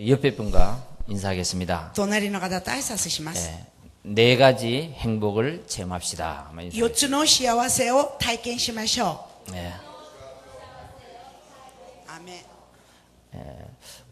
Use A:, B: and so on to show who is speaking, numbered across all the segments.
A: 옆에 분과 인사하겠습니다.
B: 隣の方と挨拶します。
A: 네 가지 행복을 체험합시다.
B: 4つの幸せを体験しましょう。
A: 네.
B: アーメン。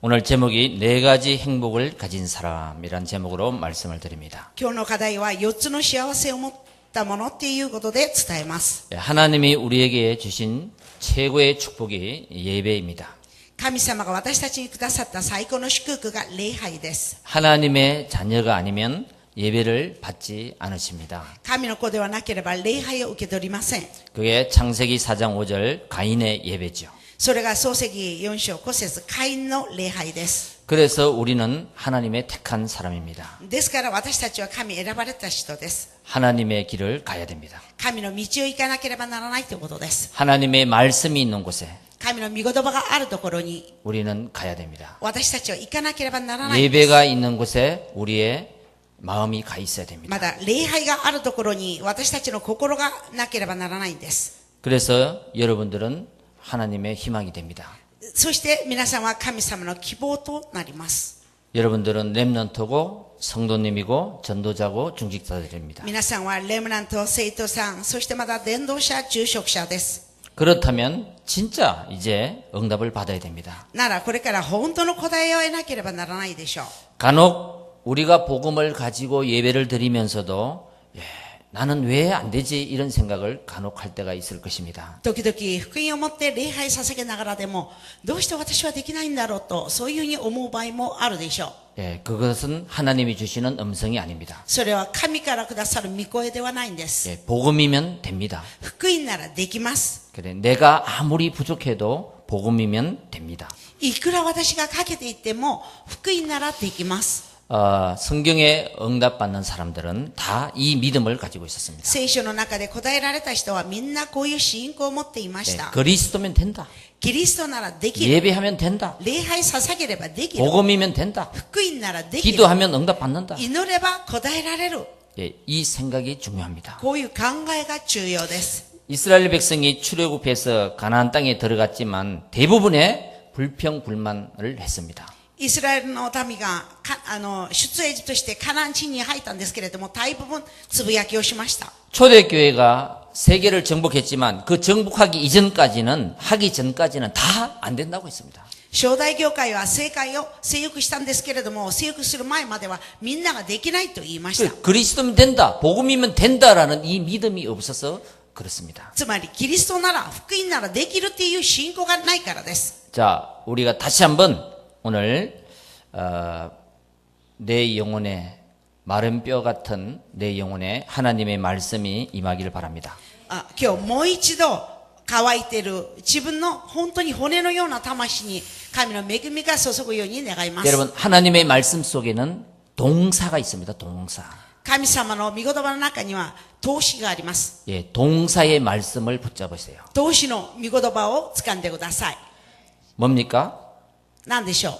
A: 오늘 제목이 네 가지 행복을 가진 사람이란 제목으로 말씀을 드립니다.
B: 今日の課題は4つの幸せを持ったものっていうことで伝えます。
A: 하나님이 우리에게 주신 최고의 축복이 예배입니다.
B: 神様が私たちにくださった最高の祝福が礼拝です。
A: 하나님의 자녀가 아니면 예배를 받지 않으십니다.
B: 神の子ではなければ礼拝を受け取りません。
A: 그게 창세기 4장 5절 가인의 예배죠.
B: それが創世記4章5節カインの礼拝です。
A: 그래서 우리는 하나님의 택한 사람입니다.
B: ですから私たちは神選ばれた人です。
A: 하나님의 길을 가야 됩니다.
B: 神の道を行かなければならないということです。
A: 하나님의 말씀이 있는 곳에
B: 神の御言葉があるところに
A: 우리는 가야 됩니다.
B: 私たちは行かなければならないんです。
A: 예배가 있는 곳에 우리의 마음이 가 있어야 됩니다.
B: まだ礼拝があるところに私たちの心がなければならないんです。
A: 그래서 여러분들은 하나님의 희망이 됩니다.
B: そして皆さんは神様の希望となります。
A: 여러분들은 렘넌트고 성도님이고 전도자고 중직자들입니다.
B: 皆さんはレムナント、生徒さん、そしてまた伝道者、住職者です。
A: 그렇다면 진짜 이제 응답을 받아야 됩니다.
B: ならこれから本当の答えを得なければならないでしょう。
A: 간혹 우리가 복음을 가지고 예배를 드리면서도 나는 왜 안 되지 이런 생각을 간혹 할 때가 있을 것입니다.
B: 時々福音を持って礼拝捧げながらでもどうして私はできないんだろうとそういうふうに思う場合もあるでしょう。
A: 그것은 하나님이 주시는 음성이 아닙니다.
B: それは神からくださる御声ではないんです。
A: 복음이면 됩니다.
B: 福音ならできます。
A: 그래, 내가 아무리 부족해도 복음이면 됩니다.
B: いくら私がかけていっても福音ならできます。
A: 성경에 응답받는 사람들은 다 이 믿음을 가지고 있었습니다.
B: 聖書の中で答えられた人はみんなこういう信仰を持っていました。
A: 그리스도면 된다.
B: キリストならできる。
A: 예배하면 된다.
B: 礼拝捧げればできる。
A: 복음이면 된다.
B: 福音ならできる。
A: 기도하면 응답받는다.
B: 祈れば答えられる。
A: 이 생각이 중요합니다.
B: こういう考えが重要です。
A: 이스라엘 백성이 출애굽해서 가나안 땅에 들어갔지만 대부분의 불평불만을 했습니다.
B: イスラエルの民が出エジプトしてカナン地に入ったんですけれども大部分つぶやきをしました。
A: 초대교회가 세계를 정복했지만 그 정복하기 이전까지는 하기 전까지는 다 안 된다고 했습니다.
B: 初代教会は世界を征服したんですけれども征服する前まではみんなができないと言いました。
A: 그리스도면 된다, 복음이면 된다라는 이 믿음이 없어서 그렇습니다.
B: つまりキリストなら福音ならできるっていう信仰がないからです。
A: 자, 우리가 다시 한번 오늘 내 영혼에 마른 뼈 같은 내 영혼에 하나님의 말씀이 임하기를 바랍니다.
B: 今日もう一度乾いている自分の本当に骨のような魂に神の恵みが注ぐように願います。
A: 여러분, 하나님의 말씀 속에는 동사가 있습니다. 동사.
B: 神様の御言葉の中には動詞があります。
A: 동사의 말씀을 붙잡으세요.
B: 動詞の御言葉を掴んでください。
A: 뭡니까?
B: 何でしょう。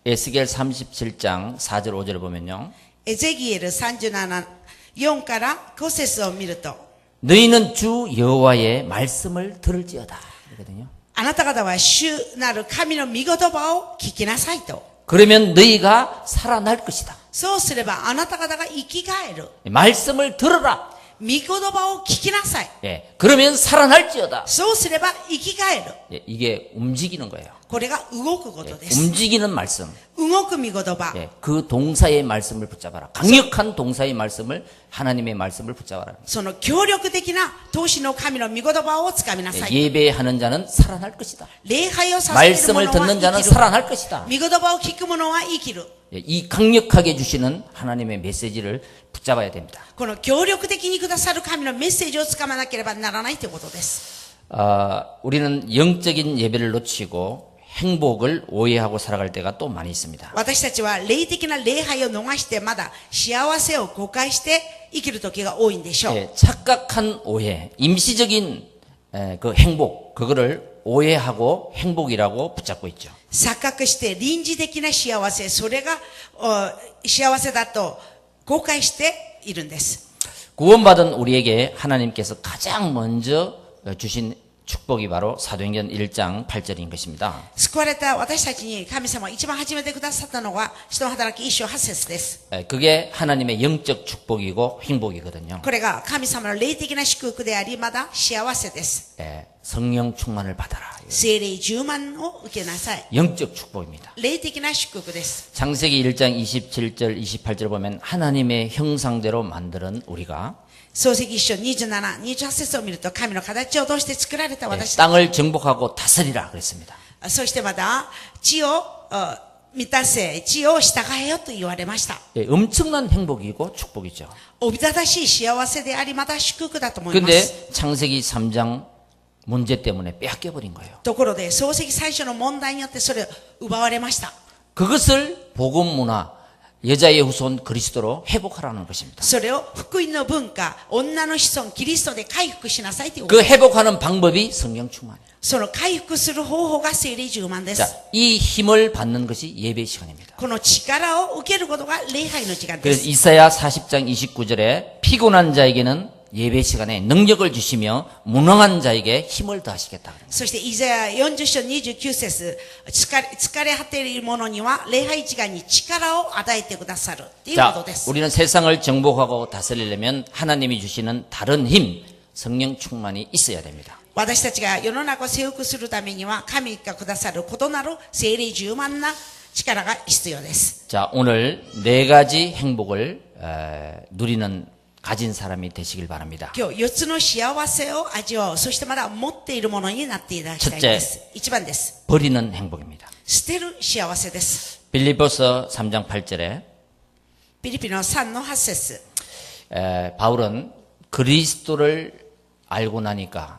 A: 에스겔 37장 4절 5절을 보면요.
B: エゼキエル37、4から5節を見ると、
A: 너희는 주 여호와의 말씀을 들을지어다. 이거든요.
B: あなた方は主なる神の御言葉を聞きなさいと。
A: 그러면 너희가 살아날 것이다.
B: そうすればあなた方が生き返る。
A: 말씀을 들어라.
B: 御言葉を聞きなさい。
A: 그러면 살아날지어다.
B: そうすれば生き返る。
A: 이게 움직이는 거예요.
B: これが動くことです。
A: 움직이는 말씀.
B: 動く御言葉。
A: 그 동사의 말씀을 붙잡아라. 강력한 동사의 말씀을 하나님의 말씀을 붙잡아라.
B: その強力的な投資の神の御言葉をつかみなさい。
A: 예배하는 자는 살아날 것이다.
B: 礼拝を捧げる
A: 말씀을
B: 者は
A: 듣는 자는
B: 生きる。
A: 살아날 것이다.
B: 御言葉を聞く者は生きる。
A: 이 강력하게 주시는 하나님의 메시지를 붙잡아야 됩니다.
B: この強力的にくださる神のメッセージをつかまなければならないということです。
A: 우리는 영적인 예배를 놓치고 행복을 오해하고 살아갈 때가 또 많이 있습니다.
B: 私たちは霊的な礼拝を逃してまだ幸せを誤解して生きる時が多いんでしょう。
A: 착각한 오해, 임시적인 그 행복, 그거를 오해하고 행복이라고 붙잡고 있죠.
B: 錯覚して臨時的な幸せ、それが幸せだと誤解しているんです。
A: 구원받은 우리에게 하나님께서 가장 먼저 주신 축복이 바로 사도행전 1장 8절인 것입니다.
B: 救われた私たちに神様が一番初めてくださったのが、人の働き一章八節です。
A: 그게 하나님의 영적 축복이고 행복이거든요.
B: これが神様の霊的な祝福であり、まだ幸せです。
A: 성령 충만을 받아라.
B: 聖霊充満を受けなさい。
A: 영적 축복입니다.
B: 霊的な祝福です。
A: 창세기 1장 27절 28절 보면 하나님의 형상대로 만드는 우리가
B: 創世記一章27、28節を見ると、神の形を通して作られた私たち。
A: 땅을 정복하고 다스리라 그랬습니다.
B: そしてまた、地を満たせ、地を従えよと言われました。
A: 엄청난 행복이고 축복이죠.
B: おびただしい幸せであり、また祝福だと思いま
A: 근데
B: す。
A: 창세기 3장 문제 때문에 빼앗겨버린 거예요.
B: ところで、創世記最初の問題によってそれを奪われました。
A: 그것을 복음 문화, 여자의 후손 그리스도로 회복하라는 것입니다.
B: それを福音の文化、女の子孫キリストで回復しなさいという。
A: 그 회복하는 방법이 성령 충만이에요.
B: その回復する方法が聖霊充満で
A: 자,
B: す。
A: 이 힘을 받는 것이 예배 시간입니다.
B: この力を受けることが礼拝の時間で
A: 그래서
B: す。
A: 이사야 40장 29절에 피곤한 자에게는 예배 시간에 능력을 주시며 무능한 자에게 힘을 더하시겠다.
B: そしてイザヤ40章29節、疲れ果ている者には礼拝時間に力を与えてくださるというこ
A: 자,
B: とです。
A: 우리는 세상을 정복하고 다스리려면 하나님이 주시는 다른 힘, 성령 충만이 있어야 됩니다.
B: 私たちが世の中を征服するためには、神がくださる異なる聖霊充満な力が必要です。
A: 자, 오늘 네 가지 행복을 누리는 가진 사람이 되시길 바랍니다.
B: 今日4つの幸せを味わう、そしてまだ持っているものになっていただきたいです。1番です。
A: 버리는 행복입니다.
B: 捨てる幸せです。
A: 빌립보서 3장 8절에
B: ピリピの3の8節。
A: 바울은 그리스도를 알고 나니까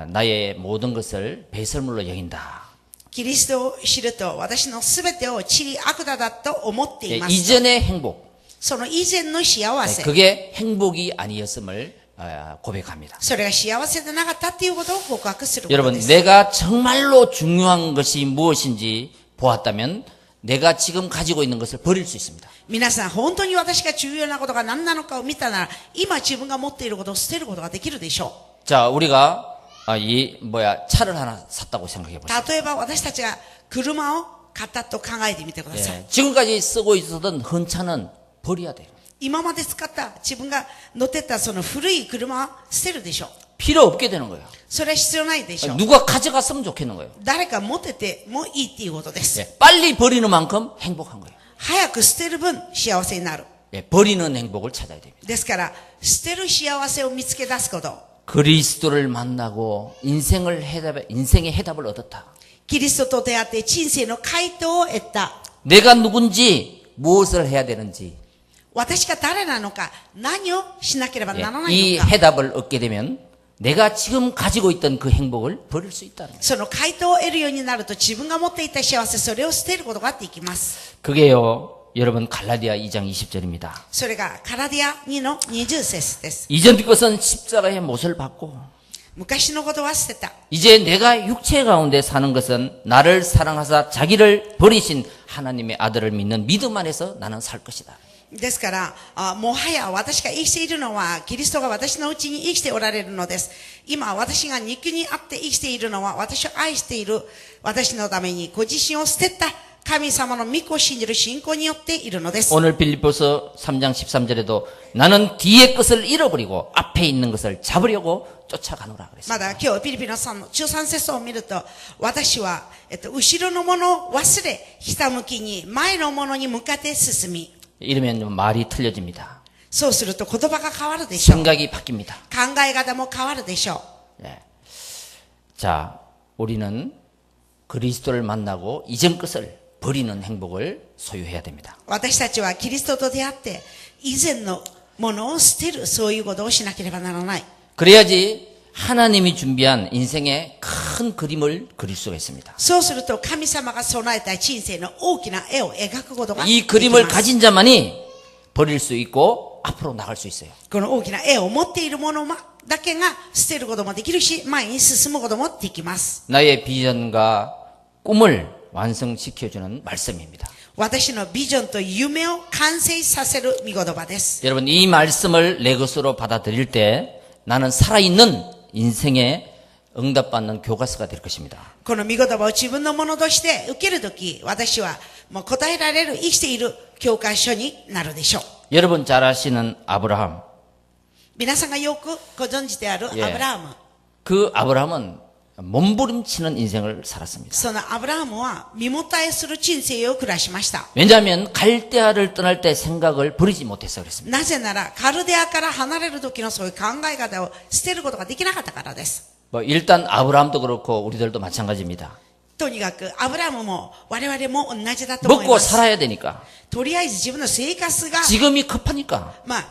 A: 나의 모든 것을 배설물로 여긴다.
B: キリストを知ると私のすべてを塵悪だと思っています。
A: 이전의 행복,
B: その以前の幸せ。
A: 그게 행복이 아니었음을 고백합니다.
B: それが幸せでなかったっていうことを告白すること
A: 여러분,
B: です。
A: 내가 정말로 중요한 것이 무엇인지 보았다면 내가 지금 가지고 있는 것을 버릴 수 있습니다.
B: 皆さん、本当に私が重要なことが何なのかを見たなら、今自分が持っていることを捨てることができるでしょ
A: 자, 우리가 차를 하나 샀다고 생각해
B: う。
A: 보세요.
B: 例えば私たちが車を買ったと考えてみてください。
A: 예, 지금까지 쓰고 있었던 헌차는 버려야 돼요.
B: 今まで使った自分が乗ってたその古い車は捨てるでしょう。
A: 필요 없게 되는 거예요.
B: それは必要ないでしょう。
A: 누가 가져갔으면 좋겠는 거예요.
B: 誰か持っててもいいっていうことです。
A: 예, 빨리 버리는 만큼 행복한 거예요.
B: 早く捨てる分幸せになる。
A: 예, 버리는 행복을 찾아야 됩니다.
B: ですから、捨てる幸せを見つけ出すこと。
A: 그리스도를 만나고 인생의 해답을 얻었다.
B: キリストと出会って人生の回答を得た。
A: 내가 누군지 무엇을 해야 되는지
B: 私が誰なのか、何をしなければ
A: 예,
B: ならな
A: 이
B: いのか。
A: 해답을 얻게 되면 내가 지금 가지고 있던 그 행복을 버릴 수 있다는 거예요.
B: その回答を得るようになると自分が持っていた幸せ、それを捨てることができます。
A: 그게요, 여러분 갈라디아 2장 20절입니다.
B: それがカラディア2の20節です。
A: 이전 것은 십자가의 못을 받고
B: 昔のことは捨てた。
A: 이제 내가 육체 가운데 사는 것은 나를 사랑하사 자기를 버리신 하나님의 아들을 믿는 믿음 안에서 나는 살 것이다.
B: ですから、もはや私が生きているのは、キリストが私のうちに生きておられるのです。今、私が肉にあって生きているのは、私を愛している私のために、ご自身を捨てた神様の御子を信じる信仰によっているのです。
A: 오늘 빌립보서 3장 13절에도 나는 뒤의 것을 잃어버리고 앞에 있는 것을 잡으려고 쫓아가노라
B: ま
A: 그랬습니다.
B: だ今日ピリピの3の13節を見ると、私は、後ろのものを忘れ、ひたむきに前のものに向かって進み、
A: 이러면 말이 틀려집니다.
B: そうすると言葉が変わるでしょう。
A: 생각이 바뀝니다.
B: 考え方も変わるでしょう。
A: 예. 자, 우리는 그리스도를 만나고 이전 것을 버리는 행복을 소유해야 됩니다.
B: 私たちはキリストと出会って以前のものを捨てる、そういうことをしなければならない。
A: 그래야지 하나님이 준비한 인생의 큰 그림을 그릴 수가 있습니다.
B: そうすると神様が備えた人生の大きな絵を描くことがで
A: 이
B: き
A: 그림을
B: ます。
A: 가진 자만이 버릴 수 있고 앞으로 나갈 수 있어요.
B: この大きな絵を持っている者だけが捨てることもできるし、前に進むこともできます。
A: 나의 비전과 꿈을 완성시켜주는 말씀입니다.
B: 私のビジョンと夢を完成させる御言葉です。
A: 여러분, 이 말씀을 내 것으로 받아들일 때 나는 살아있는 인생의 응답받는 교과서가 될 것입니다.
B: この御言葉を自分のものとして受けるとき、私はもう答えられる生きている教科書になるでしょう。
A: 여러분 잘 아시는 아브라함.
B: 皆さんがよくご存知であるアブ
A: 예.
B: ラハム。
A: 그 아브라함은 몸부림치는 인생을 살았습니다.
B: そのアブラハムは身もたえする人生を暮らしました。
A: 왜냐하면 갈대아를 떠날 때 생각을 버리지 못해서 그랬습니다.
B: なぜなら、カルデアから離れる時のそういう考え方を捨てることができなかったからです。
A: 뭐 일단 아브라함도 그렇고 우리들도 마찬가지입니다.
B: とにかく、アブラハムも我々も同じだと思い
A: 먹고
B: ます。
A: 살아야 되니까.
B: とりあえず自分の生活が、
A: 지금이 급하니까.
B: まあ、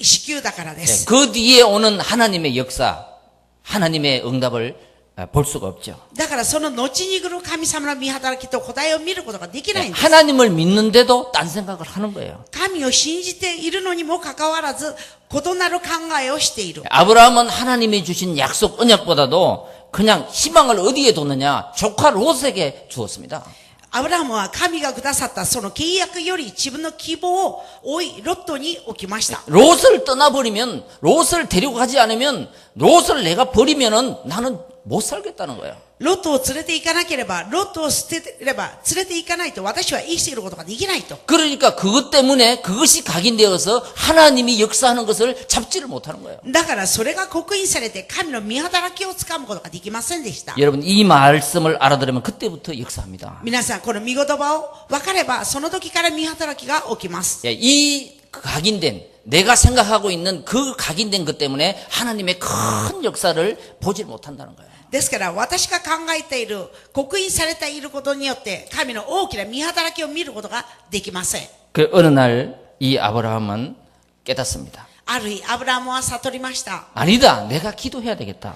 B: 支給だからで
A: 예,
B: す。
A: 그 뒤에 오는 하나님의 역사, 하나님의 응답을 볼 수가 없죠.
B: だからその後に来る神様の見働きと答えを見ることができないんです。
A: 하나님을 믿는데도 딴 생각을 하는 거예요.
B: 神を信じているのにもかかわらず、異なる考えをしている。
A: 아브라함은 하나님이 주신 약속 언약보다도 그냥 희망을 어디에 뒀느냐? 조카 롯에게 주었습니다.
B: アブラハムは神がくださったその契約より自分の希望を追いロットに置きました。
A: 롯을 떠나버리면, 롯을 데리고 가지 않으면, 롯을 내가 버리면은 나는 못 살겠다는 거예요.
B: ロットを連れて行かなければ、ロットを捨てれば、連れて行かないと私は生きていることができないと。
A: 그러니까 그것 때문에 그것이 각인되어서 하나님이 역사하는 것을 잡지를 못하는 거예요.
B: だからそれが刻印されて神の見働きをつかむことができませんでした。
A: 여러분 이 말씀을 알아들으면 그때부터 역사합니다.
B: 皆さん、この見言葉を分かれば、その時から見働きが起きます。
A: 예, 이 각인된 내가 생각하고 있는 그 각인된 것 때문에 하나님의 큰 역사를 보지 못한다는 거예요.
B: ですから、私が考えている、刻印されていることによって、神の大きな見働きを見ることができません。
A: 그 어느 날 이 아브라함은 깨닫습니다.
B: ある日、アブラハムは悟りました。
A: 아니다. 내가 기도해야 되겠다.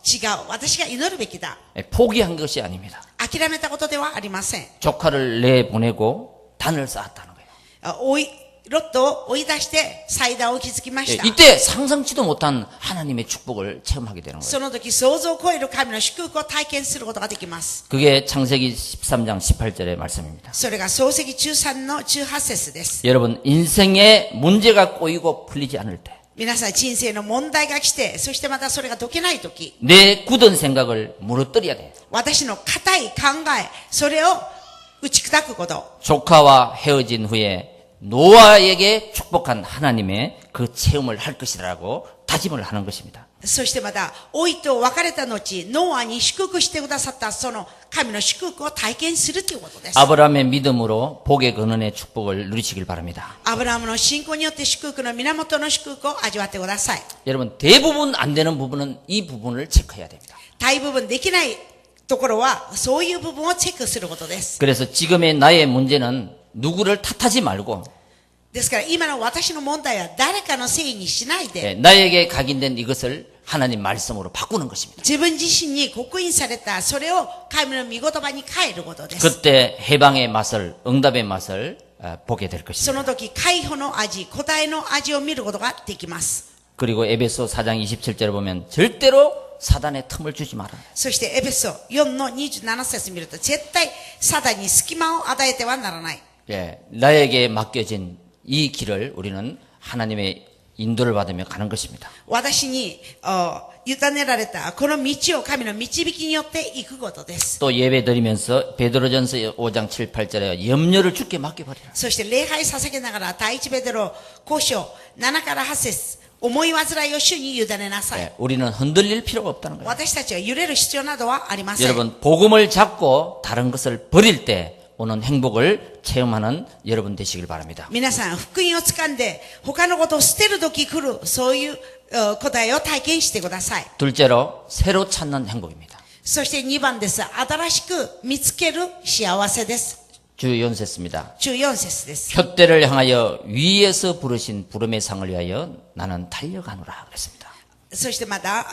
B: 違う。私が祈るべきだ。
A: 예, 포기한 것이 아닙니다.
B: 諦めたことではありません。
A: 조카를 내보내고 단을 쌓았다는 거예요.
B: ロットを追い出して祭壇を築きま
A: 예,
B: した。
A: 이때 상상치도 못한 하나님의 축복을 체험하게 되는 거예요.
B: その時、想像を超える神の祝福を体験することができます。
A: 그게 창세기 13장 18절의 말씀입니다.
B: それが創世記13の18節です。
A: 여러분 인생에 문제가 꼬이고 풀리지 않을 때
B: 皆さん、人生の問題が来て、そしてまたそれが解けない時、
A: 내 굳은 생각을 무너뜨려야 돼.
B: 私の固い考え、それを打ち砕くこと。
A: 조카와 헤어진 후에 노아에게 축복한 하나님의 그 체험을 할 것이라고 다짐을 하는 것입니다.
B: そしてまた、老いと別れた後、ノアに祝福してくださったその神の祝福を体験するということです。
A: 아브라함의 믿음으로 복의 근원의 축복을 누리시길 바랍니다.
B: アブラハムの信仰によって祝福の源の祝福を味わってください。
A: 여러분 대부분 안 되는 부분은 이 부분을 체크해야 됩니다.
B: 大部分できないところは、そういう部分をチェックすることです。
A: 그래서 지금의 나의 문제는 누구를 탓하지 말고
B: ですから、今の私の問題は誰かのせいにしないで、
A: 나에게 각인된 이것을 하나님 말씀으로 바꾸는 것입니다.
B: 自分自身に刻印された、それを神の御言葉に変えることです。
A: 그때 해방의 맛을 응답의 맛을 보게 될
B: そ
A: 것입니다.
B: の時、解放の味、答えの味を見ることができます。
A: 그리고 에베소 4장 27절에 보면 절대로 사단의 틈을 주지 마라.
B: そして、エペソ4の27節見ると、絶対、サタンに隙間を与えてはならない。
A: 예, 나에게 맡겨진 이 길을 우리는 하나님의 인도를 받으며 가는 것입니다.
B: 私に委ねられたこの道を神の導きによって行くことです。
A: 또 예배 드리면서 베드로전서 5장 7, 8절에 염려를 주께 맡겨버리라.
B: そして礼拝捧げながら第一ベテロ5章7から8節思い煩いを主に委ねなさい。
A: 예, 우리는 흔들릴 필요가 없다는 거예요.
B: 私たちは揺れる必要などはありません。
A: 여러분 복음을 잡고 다른 것을 버릴 때 오는 행복을 체험하는 여러분 되시길 바랍니다.
B: 皆さん、福音を掴んで他のことを捨てる時来るそういう答えを体験してください。
A: 둘째로 새로 찾는 행복입니다.
B: そして2番です。新しく見つける幸せです。
A: 14節입니다.
B: 14節です。
A: 표대를 향하여 위에서 부르신 부름의 상을 위하여 나는 달려가노라 그랬습니다.
B: そしてまた、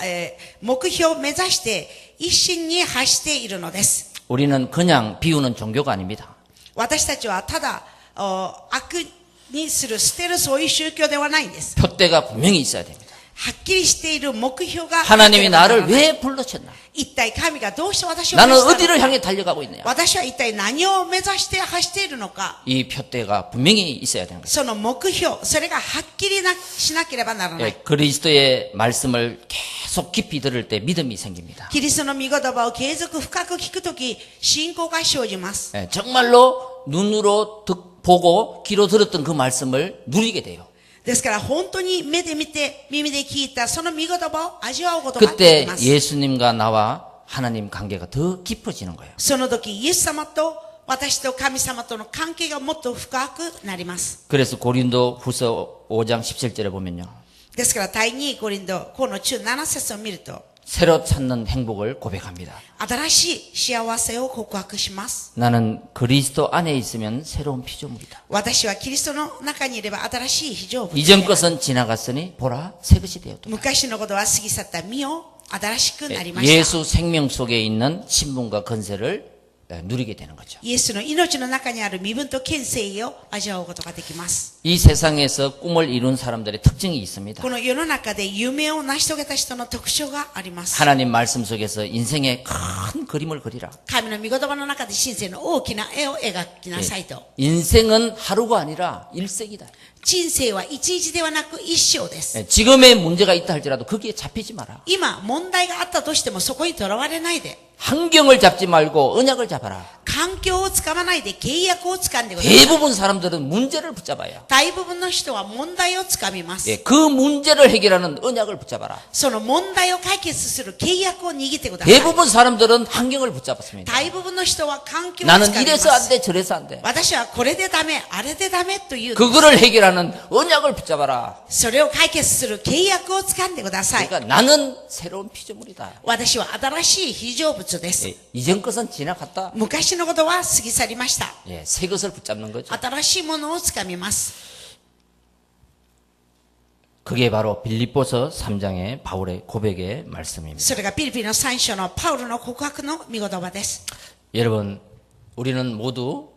B: 目標を目指して一心に走っているのです。
A: 우리는 그냥 비우는 종교가 아닙니다.
B: 私たちはただ悪にする、捨てるそういう宗教ではないんです。
A: 표대가 분명히 있어야 됩니다.
B: はっきりしている目標が
A: 하나님이 나를 왜 불러쳤나?
B: 一体神がどうして私を
A: 나는
B: 召したの
A: 어디를
B: か
A: 향해 달려가고 있느냐?
B: 私は一体何を目指して走っているのか
A: 이 표대가 분명히 있어야 되는 거죠.
B: その目標、それがはっきりしなければならない。
A: 예, 그리스도의 말씀을 계속 계속 깊이 들을 때 믿음이 생깁니다.
B: キリストの御言葉を継続深く聞くとき、信仰が生じます。
A: 예, 정말로 눈으로 보고 귀로 들었던 그 말씀을 누리게 돼요.
B: ですから本当に目で見て耳で聞いたその御言葉を味わうことができ
A: 그때
B: ます。
A: 예수님과 나와 하나님 관계가 더 깊어지는 거예요.
B: その時、イエス様と私と神様との関係がもっと深くなります。
A: 그래서 고린도 후서 5장 17절에 보면요.
B: ですから、第2コリント5の17節を見ると、
A: 새로 찾는 행복을 고백합니다.
B: 新しい幸せを告白します。
A: 나는 그리스도 안에 있으면 새로운 피조물이다.
B: 私はキリストの中にいれば新しい非常物で
A: 이전 것은 지나갔으니 보라 새 것이 되었다.
B: 昔のことは過ぎ去った身を新しくなりました。
A: 예수 생명 속에 있는 신분과 건세를 누리게 되는 거죠.
B: イエスの命の中にある身分と権勢を味わうことができます。
A: 이 세상에서 꿈을 이룬 사람들의 특징이 있습니다.
B: この世の中で夢を成し遂げた人の特徴があります。
A: 하나님 말씀 속에서 인생의 큰 그림을 그리라.
B: 神の御言葉の中で人生の大きな絵を描きなさいと。
A: 인생은 하루가 아니라 일생이다.
B: 人生は一日ではなく一生です。
A: 지금의 문제가 있다 할지라도 거기에 잡히지 마라.
B: 今、問題があったとしてもそこにとらわれないで。
A: 환경을 잡지 말고 언약을 잡아라.
B: 環境をつかまないで契約をつかんでください。
A: 대부분 사람들은 문제를 붙잡아요.
B: 大部分の人は問題をつかみます。
A: 그 문제를 해결하는 언약을 붙잡아라.
B: その問題を解決する契約を握ってください。
A: 대부분 사람들은 환경을 붙잡았습니다.
B: 大部分の人は環境をつ
A: 나는
B: かみま
A: 이래서 안
B: す。
A: 돼, 저래서 안 돼.
B: 私はこれでダメ、あれでダメという。
A: 그거를 해결하는 언약을 붙잡아라.
B: それを解決する契約をつかんでください。
A: 그러니까 나는 새로운 피조물이다.
B: 私は新しい非常物です。
A: 이전 것은 지나갔다.
B: 昔のことは過ぎ去りました。
A: 새 것을 붙잡는 거죠.
B: 新しいものをつかみます。
A: 그게 바로 빌립보서 3장의 바울의 고백의 말씀입니다.
B: それがピリピの3章のパウロの告白の御言葉です。
A: 여러분, 우리는 모두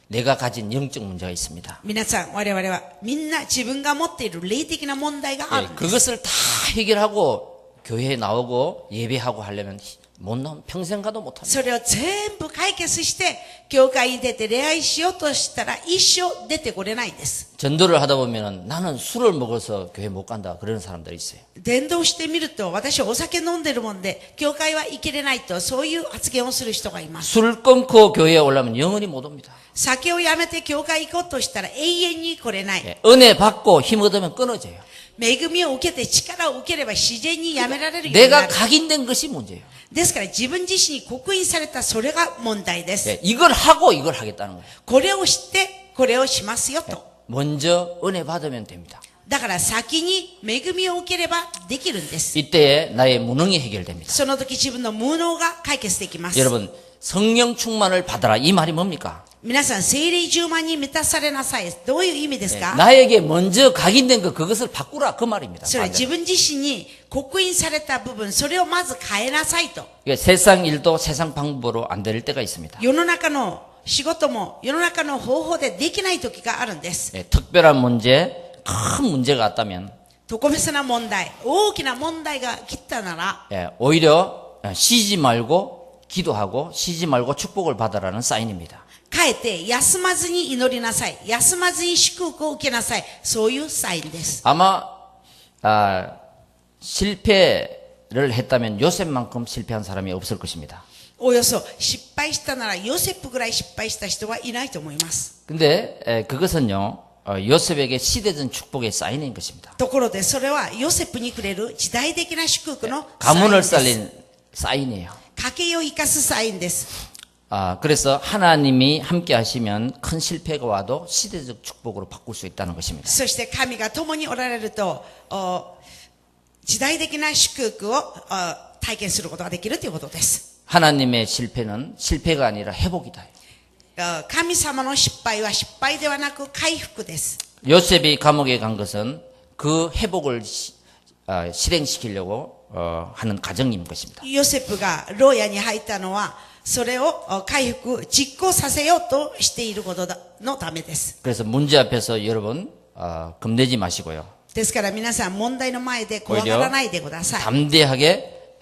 A: 내가 가진 영적 문제가 있습니다.
B: 皆さん、我々はみんな自分が持っている霊的な問題があるんです。
A: 그것을 다 해결하고 교회에 나오고 예배하고 하려면 못 나오면 평생 가도 못합니다.
B: それを全部解決して、教会に出て礼拝しようとしたら一生出てこれないんです。
A: 전도를 하다 보면은 나는 술을 먹어서 교회 못 간다 그러는 사람들이 있어요.
B: 伝道してみると、私はお酒飲んでるもんで、教会は行けれないと、そういう発言をする人がいます。
A: 술 끊고 교회에 오려면 영원히 못 옵니다.
B: 酒をやめて教会行こうとしたら永遠に来れない。
A: 은혜 받고 힘 얻으면 끊어져요.
B: 恵みを受けて力を受ければ自然にやめられるようにな
A: 내가
B: る。
A: 각인된 것이 문제예요.
B: ですから自分自身に刻印されたそれが問題です。
A: 이걸 하고 이걸 하겠다는 거예요.
B: これを知ってこれをしますよと。
A: 먼저 은혜 받으면 됩니다.
B: だから先に恵みを受ければできるんです。
A: 이때에 나의 무능이 해결됩니다.
B: その時自分の無能が解決できます。
A: 여러분, 성령 충만을 받아라. 이 말이 뭡니까?
B: 皆さん、聖霊10万に満たされなさい。どういう意味ですか？
A: 나에게 먼저 각인된 그것을 바꾸라. 그 말입니다.
B: それ自分自身に刻印された部分、それをまず変えなさいと。
A: 세상 일도 세상 방법으로 안 될 때가 있습니다.
B: 世の中の仕事も世の中の方法でできない時があるんです。
A: 특별한 문제, 큰 문제가 왔다면
B: 特別な問題、大きな問題が来たなら、
A: 오히려 쉬지 말고 기도하고 쉬지 말고 축복을 받아라는 사인입니다.
B: かえって休まずに祈りなさい。休まずに祝福を受けなさい。そういうサインです。
A: 아마 실패를 했다면 요셉만큼 실패한 사람이 없을 것입니다.
B: およそ失敗したならヨセフぐらい失敗した人はいないと思います。
A: 근데 그것은요 요셉에게 시대전 축복의 사인인 것입니다.
B: ところでそれはヨセフにくれる時代的な祝福のサイン
A: 가문을
B: です。
A: 살린 사인이에요.
B: 家計を生かすサインです。
A: 그래서 하나님이 함께 하시면 큰 실패가 와도 시대적 축복으로 바꿀 수 있다는 것입니다.
B: そして神が共におられると、時代的な祝福を体験することができるということです。
A: 하나님의 실패는 실패가 아니라 회복이다.
B: 神様の失敗は失敗ではなく回復です。
A: 요셉이 감옥에 간 것은 그 회복을 실행시키려고 하는 과정인 것입니다.
B: ヨセフが牢屋に入ったのは、それを回復、実行させようとしていることのためです。
A: 그래서 문제 앞에서 여러분 겁내지 마시고요.
B: ですから皆さん問題の前で怖がらないでください。
A: 담대하게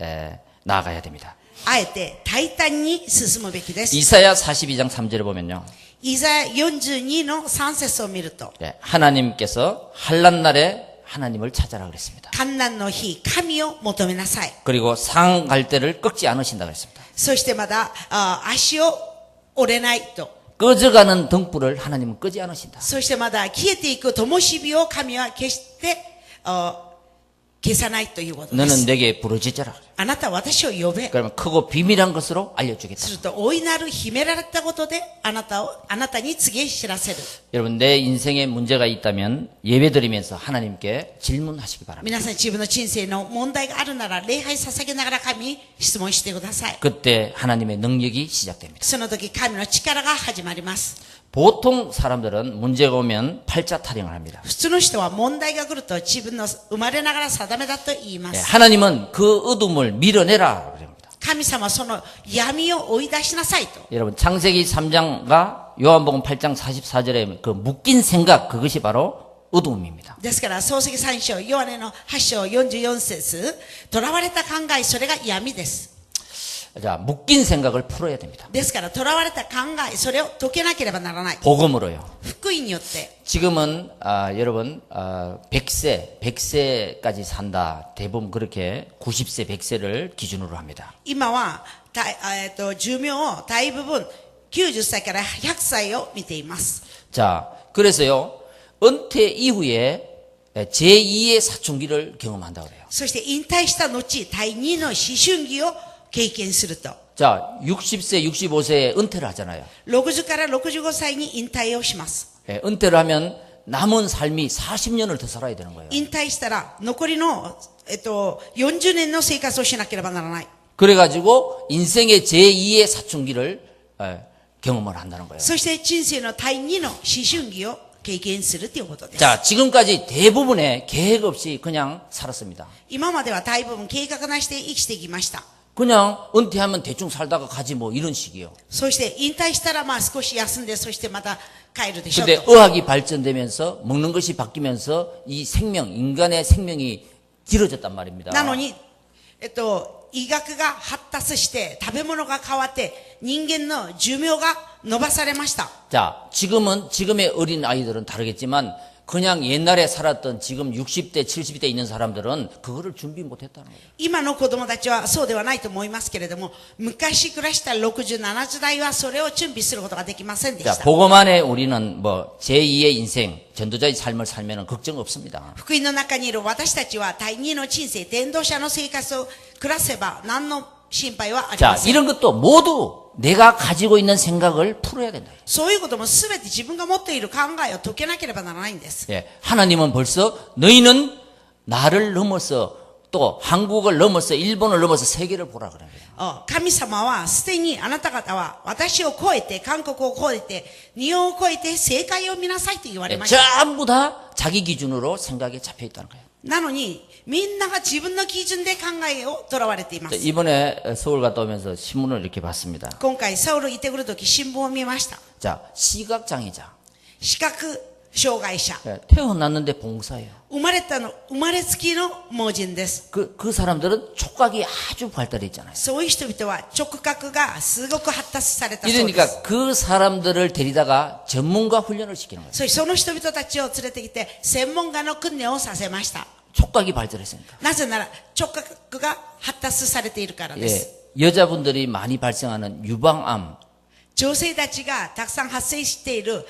A: 나아가야 됩니다.
B: あえて大胆に進むべきです。
A: 이사야 42장 3절을 보면요.
B: イザヤ42の3節を見ると、
A: 하나님께서 환난 날에 하나님을 찾아라 그랬습니다.
B: 観難の日、神を求めなさい。
A: 그리고 상 갈 때를 꺾지 않으신다 그랬습니다.
B: そしてまだ、足を折れないと。
A: 꺼져가는 등불을 하나님은 끄지 않으신다.
B: そしてまだ消えていく灯火を神は決して、消さないということで
A: 너는
B: す。
A: 내게 부르짖어라.
B: あなたは私を呼べ。
A: 그러면 크고 비밀한 것으로 알려주겠다.
B: すると、大いなる秘められたことで、あなたに告げ知らせる。
A: 여러분 내 인생에 문제가 있다면 예배드리면서 하나님께 질문하시기 바랍니다.
B: 皆さん自分の人生の問題があるなら、礼拝捧げながら神に質問してください。
A: 그때 하나님의 능력이 시작됩니다.
B: その時、神の力が始まります。
A: 보통 사람들은 문제가 오면 팔자 타령을 합니다.
B: 普通の人は問題が来ると自分の生まれながら定めだと言いま
A: 예,
B: す。
A: 하나님은 그 어둠을 밀어내라 그럽니다.
B: 神様はその闇を追い出しなさいと。
A: 여러분 창세기 3장과 요한복음 8장 44절에 그 묶인 생각 그것이 바로 어둠입니다.
B: ですから創世記3章、ヨハネの8章44節、囚われた考え、それが闇です。
A: 자, 묶인 생각을 풀어야 됩니다.
B: ですから囚われた考え、それを解けなければならない。
A: 복음으로요.
B: 福音によって。
A: 지금은 여러분 100세까지 산다. 대부분 그렇게 90세, 100세를 기준으로 합니다.
B: 今は、寿命を大部分90歳から100歳を見ています。
A: 자, 그래서요. 은퇴 이후에 제2의 사춘기를 경험한다고 그래요.
B: そして引退した後、第2の思春期を経験すると。
A: 자, 60세, 65세에 은퇴를 하잖아요.
B: 60から65歳に引退をします。
A: 예, 은퇴를 하면 남은 삶이 40년을 더 살아야 되는 거예요.
B: 引退したら残りの、40年の生活をしなければならない。
A: 그래가지고 인생의 제2의 사춘기를 경험을 한다는 거예요.
B: そして人生の第2の思春期を経験するということです。
A: 자, 지금까지 대부분의 계획 없이 그냥 살았습니다.
B: 今までは大部分計画なしで生きてきました。
A: 그냥 은퇴하면 대충 살다가 가지 뭐 이런 식이요.
B: そして引退したらまあ少し休んで、そしてまた帰るでしょう
A: 근데
B: と。
A: 의학이 발전되면서 먹는 것이 바뀌면서 이 생명, 인간의 생명이 길어졌단 말입니다.
B: なのに、医学が発達して、食べ物が変わって、人間の寿命が伸ばされました。
A: 자, 지금의 어린 아이들은 다르겠지만 그냥 옛날에 살았던 지금 60대, 70대 있는 사람들은 그거를 준비 못 했다는 거예요.
B: 今の子供たちはそうではないと思いますけれども、昔暮らした60、70代はそれを準備することができませんで
A: 자,
B: した。
A: 복음 안에 우리는 뭐 제2의 인생, 전도자의 삶을 살면 걱정 없습니다.
B: 福音の中にいる私たちは第二の人生、伝道者の生活を暮らせば何の心配はあり
A: 자,
B: ません。
A: 이런 것도 모두 내가 가지고 있는 생각을 풀어야 된다.
B: そういうこともすべて自分が持っている考えを解けなければならないんです。
A: 예, 하나님은 벌써 너희는 나를 넘어서 또 한국을 넘어서 일본을 넘어서 세계를 보라 그래요.
B: 神様はすでにあなた方は私を超えて、韓国を超えて、日本を超えて世界を見なさいと言われ
A: 예,
B: ました。
A: 전부 다 자기 기준으로 생각에 잡혀 있다는 거예요.
B: なのに、みんなが自分の基準で考えをとらわれていま
A: 자,
B: す。
A: 이번에 서울 갔다 오면서 신문을 이렇게 봤습니다.
B: 今回、ソウル行ってくるとき新聞を見ました。
A: 자, 시각장애자.
B: 視覚障害者。
A: 예, 태어났는데 봉사예요.
B: 生まれつきの盲人です。
A: 그 사람들은 촉각이 아주 발달해 있잖아요.
B: そういう人々は直角がすごく発達されたそうです。
A: 이러니까 그 사람들을 데리다가 전문가 훈련을 시키는 거예요.
B: その人々たちを連れてきて、専門家の訓練をさせました。
A: 촉각이 발달했으니까.
B: なぜなら、直角が発達されているからです。
A: 예, 여자분들이 많이 발생하는 유방암.
B: 女性たちがたくさん発生している、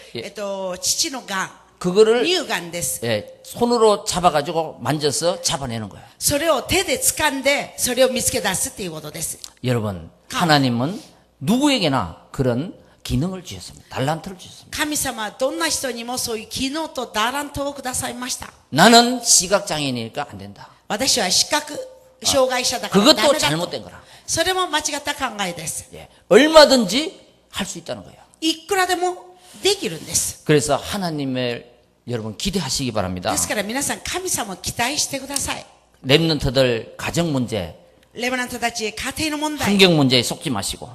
B: 父のがん、
A: 그거를
B: 乳がんです。
A: 예, 손으로 잡아가지고 만져서 잡아내는 거예요.
B: それを手で掴んで、それを見つけ出すっていうことです。
A: 여러분, 하나님은 누구에게나 그런 기능을 주셨습니다. 달란트를 주셨습니다.
B: 神様はどんな人にもそういう機能とダラントをくださいました。
A: 나는 시각장애인이니까 안 된다.
B: 私は視覚障害者だからダ
A: 그것도
B: メだと。
A: 잘못된 거라.
B: それも間違った考えです。
A: 예, 얼마든지 할 수 있다는 거예요.
B: いくらでもできるんです。
A: 그래서 하나님을 여러분 기대하시기 바랍니다.
B: ですから皆さん神様を期待してください。
A: 랩런트들 가정 문제,
B: レバノン人たち家庭の問題、
A: 환경 문제에 속지 마시고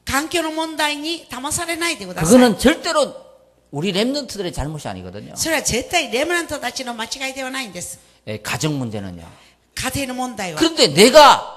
B: 環境の問題に騙されないでください。
A: 그거는 절대로 우리 랩런트들의 잘못이 아니거든요.
B: それは絶対レバノン人たちの間違いではないんです。
A: 예, 가정 문제는요.
B: 家庭の問題は。
A: 그런데 내가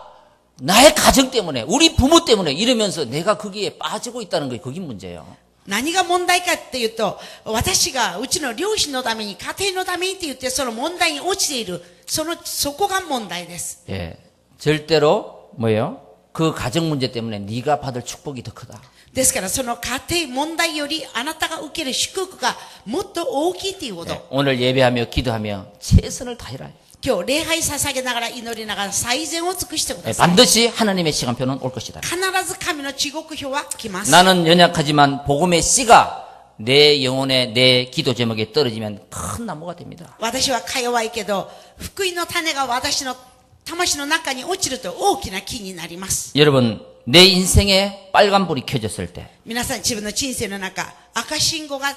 A: 나의 가정 때문에 우리 부모 때문에 이러면서 내가 거기에 빠지고 있다는 게 그게 문제예요.
B: 何が問題かっていうと、私がうちの両親のために、家庭のためにって言って、その問題に落ちている。そこが問題です。
A: 예, 절대로 뭐예요? 그 가정 문제 때문에 네가 받을 축복이 더 크다.
B: ですから、その家庭問題より、あなたが受ける祝福がもっと大きいということ。
A: 예, 오늘 예배하며 기도하며 최선을 다해라.
B: 今日礼拝捧げながら祈りながら最善を尽くしてく
A: 예,
B: ださい。
A: 반드시 하나님의 시간표는 올 것이다.
B: 必ず神の地獄表は来ます。
A: 나는 연약하지만 복음의 씨가 내 영혼에 내 기도 제목에 떨어지면 큰 나무가 됩니다.
B: 私はか弱いけど、福音の種が私の魂の中に落ちると大きな木になります。
A: 여러분, 내 인생에 빨간불이 켜졌을 때
B: 皆さん自分の人生の中、赤信号が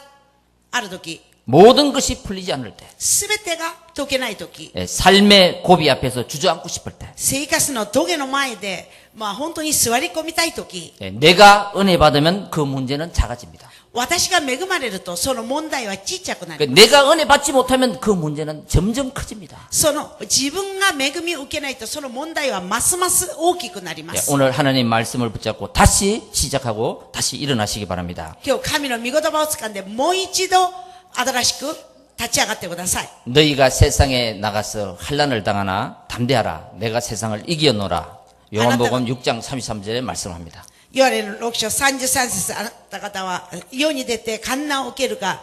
B: あるとき、
A: 모든 것이 풀리지 않을 때
B: すべてが解けないとき、
A: 예, 삶의 고비 앞에서 주저앉고 싶을 때
B: 生活の棘の前で、本当に座り込みたいとき、
A: 예, 내가 은혜 받으면 그 문제는 작아집니다.
B: 私が恵まれるとその問題はちっちゃくなる。
A: 그러니까 내가 은혜 받지 못하면 그 문제는 점점 커집니다.
B: その自分が恵みを受けないとその問題はますます大きくなりま
A: 예,
B: す。
A: 오늘 하나님 말씀을 붙잡고 다시 시작하고 다시 일어나시기 바랍니다.
B: 今日神の御言葉を掴んでもう一度新しく立ち上がってください。
A: 너희가 세상에 나가서 환난을 당하나 담대하라. 내가 세상을 이기었노라. 요한복음 6장 33절에 말씀합니다.
B: ヨハネの6章33節、あなた方は世に出て患難を受けるか、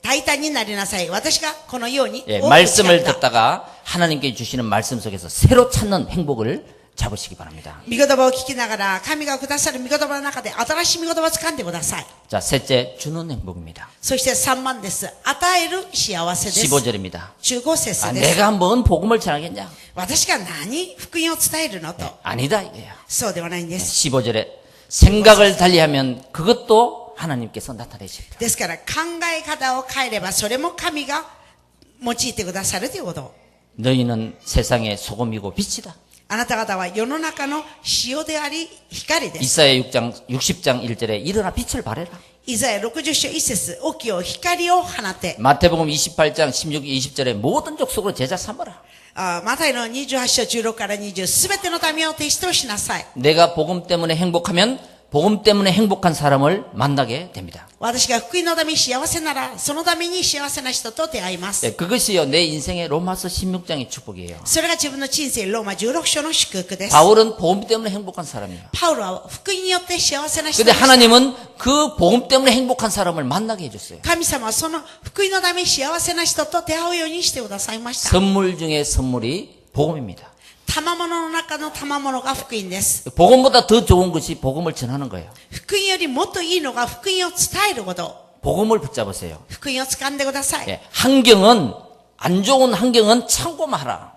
B: 大胆になりなさい。私がこのように
A: 예,
B: 多く
A: 말씀을
B: 誓った。
A: 듣다가 하나님께 주시는 말씀 속에서 새로 찾는 행복을 잡으시기 바랍니다.
B: 御言葉を聞きながら、神がくださる御言葉の中で新しい御言葉を掴んでください。
A: 자, 셋째, 주는 행복입니다.
B: そして3番です。与える幸せです。
A: 15절입니다.
B: 15節
A: 아,
B: です。
A: 내가 뭔 복음을 전하겠냐?
B: 私が何福音を伝えるのと。
A: 아니다, 이거야.
B: そうではないんです。
A: 15절에 생각을 달리하면 그것도 하나님께서 나타내십니다.
B: ですから考え方を変えれば、それも神が用いてくださるということ。
A: 너희는 세상의 소금이고 빛이다.
B: あなた方は世の中の塩であり、光です。
A: 이사야 60장 1절에 일어나 빛을 발해라.
B: イザヤ60章1節、起きよ光を放て。
A: 마태복음 28장 16, 20절에 모든 족속으로 제자 삼아라.
B: マタイの28章16から20、すべての民を弟子としなさい。
A: 내가 복음 때문에 행복하면 복음 때문에 행복한 사람을 만나게 됩니다.
B: 私が福音のために幸せなら、そのために幸せな人と出会います。
A: 네, 그것이요 내 인생의 로마서 16장의 축복이에요.
B: それが自分の人生、ローマ16章の祝福です。
A: 바울은 복음 때문에 행복한 사람이에요.
B: パウロは福音によって幸せな人
A: 근데
B: でした。
A: 하나님은 그 복음 때문에 행복한 사람을 만나게 해줬어요.
B: 神様はその福音のために幸せな人と出会うようにしてくださいました。
A: 선물 중에 선물이 복음입니다.
B: 賜物の中の賜物が福音です。
A: 복음보다 더 좋은 것이 복음을 전하는 거예요.
B: 福音よりもっといいのが福音を伝えること。
A: 복음을 붙잡으세요.
B: 福音を掴んでください。
A: 예, 환경은 안 좋은 환경은 참고만 하라.